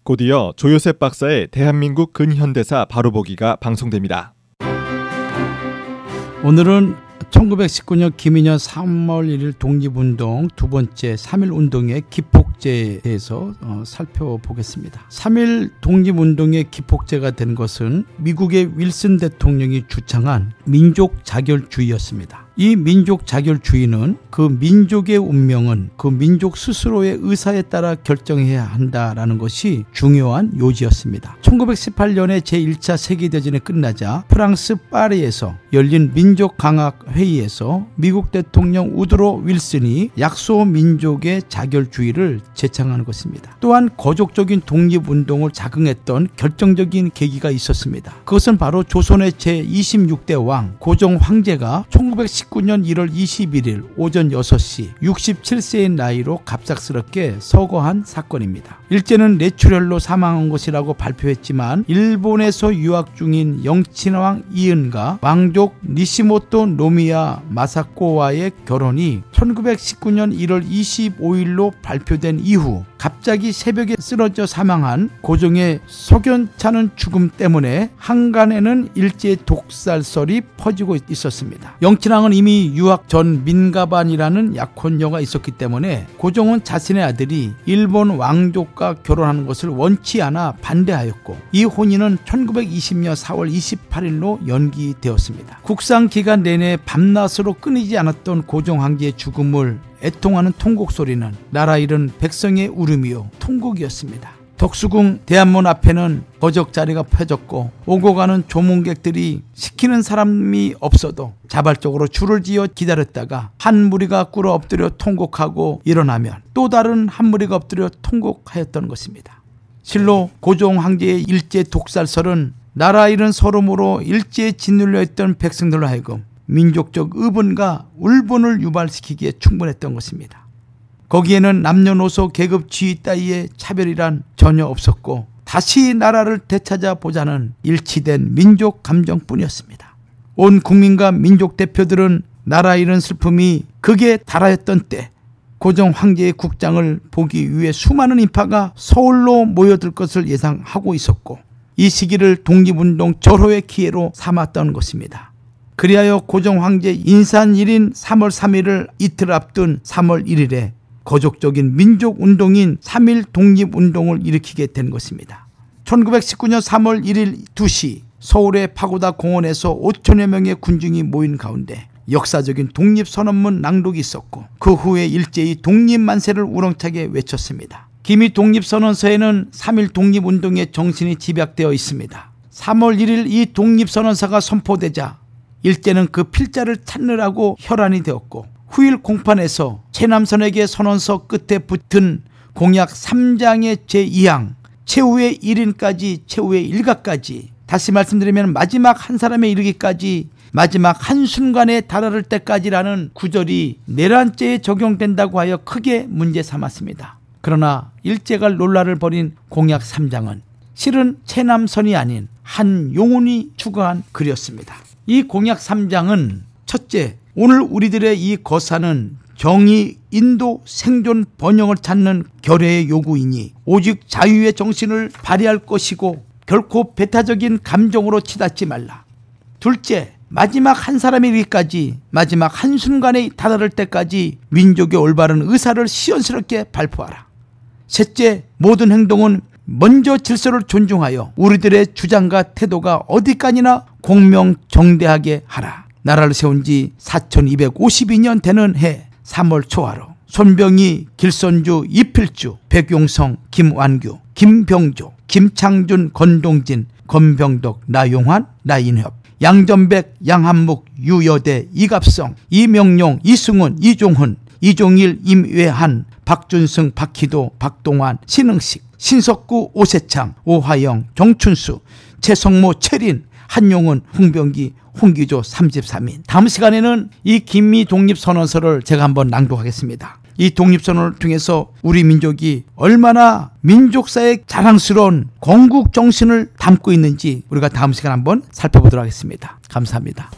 곧 이어 조요셉 박사의 대한민국 근현대사 바로보기가 방송됩니다. 오늘은 1919년 김인현 3월 1일 독립운동 두 번째 3.1운동의 기폭제에 대해서 살펴보겠습니다. 3.1 독립운동의 기폭제가 된 것은 미국의 윌슨 대통령이 주창한 민족 자결주의였습니다. 이 민족 자결주의는 그 민족의 운명은 그 민족 스스로의 의사에 따라 결정해야 한다라는 것이 중요한 요지였습니다. 1918년에 제1차 세계대전이 끝나자 프랑스 파리에서 열린 민족강학회의에서 미국 대통령 우드로 윌슨이 약소 민족의 자결주의를 제창하는 것입니다. 또한 거족적인 독립운동을 자극했던 결정적인 계기가 있었습니다. 그것은 바로 조선의 제26대 왕 고종 황제가 1919년 1월 21일 오전 6시 67세의 나이로 갑작스럽게 서거한 사건입니다. 일제는 뇌출혈로 사망한 것이라고 발표했지만 일본에서 유학 중인 영친왕 이은과 왕족 니시모토 노미야 마사코와의 결혼이 1919년 1월 25일로 발표된 이후 갑자기 새벽에 쓰러져 사망한 고종의 석연찮은 죽음 때문에 한간에는 일제의 독살설이 퍼지고 있었습니다. 영친왕은 이미 유학 전 민가반이라는 약혼녀가 있었기 때문에 고종은 자신의 아들이 일본 왕족과 결혼하는 것을 원치 않아 반대하였고 이 혼인은 1920년 4월 28일로 연기되었습니다. 국상 기간 내내 밤낮으로 끊이지 않았던 고종 황제의 죽음을 애통하는 통곡 소리는 나라 잃은 백성의 울음이요 통곡이었습니다. 덕수궁 대한문 앞에는 거적 자리가 펴졌고 오고 가는 조문객들이 시키는 사람이 없어도 자발적으로 줄을 지어 기다렸다가 한 무리가 꿇어 엎드려 통곡하고 일어나면 또 다른 한 무리가 엎드려 통곡하였던 것입니다. 실로 고종 황제의 일제 독살설은 나라 잃은 서름으로 일제에 짓눌려 있던 백성들로 하여금 민족적 의분과 울분을 유발시키기에 충분했던 것입니다. 거기에는 남녀노소 계급 지위 따위의 차별이란 전혀 없었고 다시 나라를 되찾아보자는 일치된 민족 감정뿐이었습니다. 온 국민과 민족 대표들은 나라 잃은 슬픔이 극에 달하였던 때 고종 황제의 국장을 보기 위해 수많은 인파가 서울로 모여들 것을 예상하고 있었고 이 시기를 독립운동 절호의 기회로 삼았던 것입니다. 그리하여 고종 황제 인산일인 3월 3일을 이틀 앞둔 3월 1일에 거족적인 민족운동인 3.1 독립운동을 일으키게 된 것입니다. 1919년 3월 1일 2시 서울의 파고다 공원에서 5천여 명의 군중이 모인 가운데 역사적인 독립선언문 낭독이 있었고 그 후에 일제히 독립만세를 우렁차게 외쳤습니다. 기미 독립선언서에는 3.1 독립운동의 정신이 집약되어 있습니다. 3월 1일 이 독립선언서가 선포되자 일제는 그 필자를 찾느라고 혈안이 되었고 후일 공판에서 최남선에게 선언서 끝에 붙은 공약 3장의 제2항 최후의 1인까지 최후의 일가까지 다시 말씀드리면 마지막 한 사람에 이르기까지 마지막 한순간에 달아를 때까지라는 구절이 내란죄에 적용된다고 하여 크게 문제 삼았습니다. 그러나 일제가 논란을 벌인 공약 3장은 실은 최남선이 아닌 한용운이 추가한 글이었습니다. 이 공약 3장은 첫째, 오늘 우리들의 이 거사는 정의, 인도, 생존, 번영을 찾는 결의의 요구이니 오직 자유의 정신을 발휘할 것이고 결코 배타적인 감정으로 치닫지 말라. 둘째, 마지막 한 사람이 이르기까지 마지막 한순간에 다다를 때까지 민족의 올바른 의사를 시원스럽게 발표하라. 셋째, 모든 행동은 먼저 질서를 존중하여 우리들의 주장과 태도가 어디까지나 공명정대하게 하라. 나라를 세운 지 4252년 되는 해 3월 초하루 손병희, 길선주, 이필주, 백용성, 김완규, 김병조, 김창준, 건동진, 건병덕, 나용환, 나인협, 양전백, 양한묵, 유여대, 이갑성, 이명용, 이승훈, 이종훈, 이종일, 임외한, 박준승, 박희도, 박동환, 신흥식, 신석구, 오세창, 오화영, 정춘수, 최성모, 최린, 한용은, 홍병기, 홍기조 33인. 다음 시간에는 이 김미 독립선언서를 제가 한번 낭독하겠습니다. 이 독립선언을 통해서 우리 민족이 얼마나 민족사의 자랑스러운 건국 정신을 담고 있는지 우리가 다음 시간 한번 살펴보도록 하겠습니다. 감사합니다.